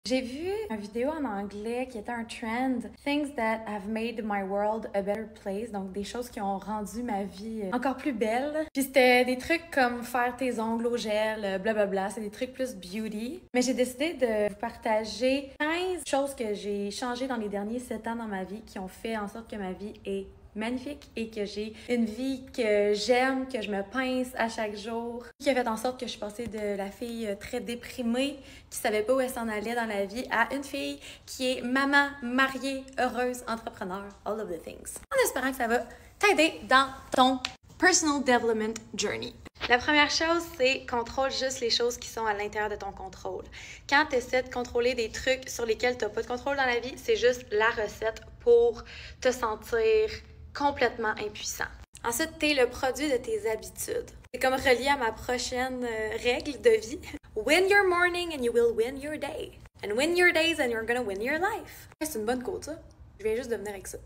J'ai vu une vidéo en anglais qui était un trend, Things that have made my world a better place, donc des choses qui ont rendu ma vie encore plus belle. Puis c'était des trucs comme faire tes ongles au gel, blablabla, c'est des trucs plus beauty. Mais j'ai décidé de vous partager 15 choses que j'ai changées dans les derniers 7 ans dans ma vie qui ont fait en sorte que ma vie est magnifique et que j'ai une vie que j'aime, que je me pince à chaque jour, qui a fait en sorte que je suis passée de la fille très déprimée qui savait pas où elle s'en allait dans la vie à une fille qui est maman, mariée, heureuse, entrepreneur, all of the things. En espérant que ça va t'aider dans ton personal development journey. La première chose, c'est contrôle juste les choses qui sont à l'intérieur de ton contrôle. Quand tu essaies de contrôler des trucs sur lesquels tu n'as pas de contrôle dans la vie, c'est juste la recette pour te sentir complètement impuissant. Ensuite, tu es le produit de tes habitudes. C'est comme relié à ma prochaine règle de vie. Win your morning and you will win your day. And win your days and you're gonna win your life. C'est une bonne quote, ça. Je viens juste de venir avec ça.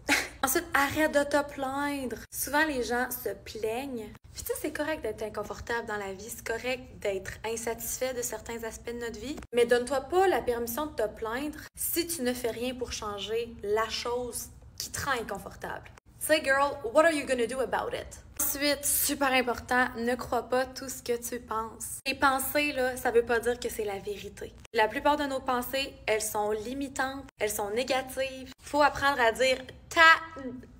Ensuite, arrête de te plaindre. Souvent, les gens se plaignent. Puis tu sais, c'est correct d'être inconfortable dans la vie. C'est correct d'être insatisfait de certains aspects de notre vie. Mais donne-toi pas la permission de te plaindre si tu ne fais rien pour changer la chose qui te rend inconfortable. Say, girl, what are you gonna do about it? Ensuite, super important, ne crois pas tout ce que tu penses. Les pensées, là, ça veut pas dire que c'est la vérité. La plupart de nos pensées, elles sont limitantes, elles sont négatives. Faut apprendre à dire « ta »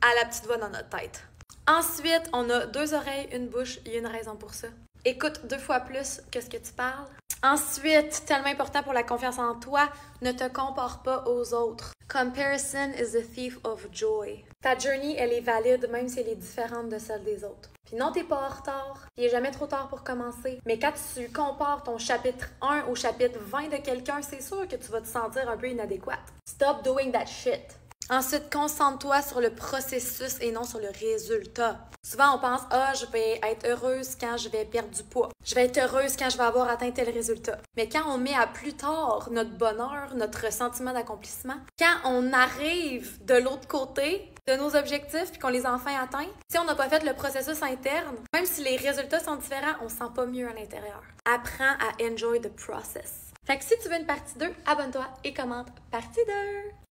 à la petite voix dans notre tête. Ensuite, on a 2 oreilles, une bouche, il y a une raison pour ça. Écoute 2 fois plus que ce que tu parles. Ensuite, tellement important pour la confiance en toi, ne te compare pas aux autres. Comparison is the thief of joy. Ta journey, elle est valide même si elle est différente de celle des autres. Puis non, t'es pas en retard. Il est jamais trop tard pour commencer. Mais quand tu compares ton chapitre 1 au chapitre 20 de quelqu'un, c'est sûr que tu vas te sentir un peu inadéquate. Stop doing that shit. Ensuite, concentre-toi sur le processus et non sur le résultat. Souvent, on pense « Ah, je vais être heureuse quand je vais perdre du poids. Je vais être heureuse quand je vais avoir atteint tel résultat. » Mais quand on met à plus tard notre bonheur, notre sentiment d'accomplissement, quand on arrive de l'autre côté de nos objectifs et qu'on les a enfin atteints, si on n'a pas fait le processus interne, même si les résultats sont différents, on se sent pas mieux à l'intérieur. Apprends à enjoy the process. Fait que si tu veux une partie 2, abonne-toi et commente partie 2!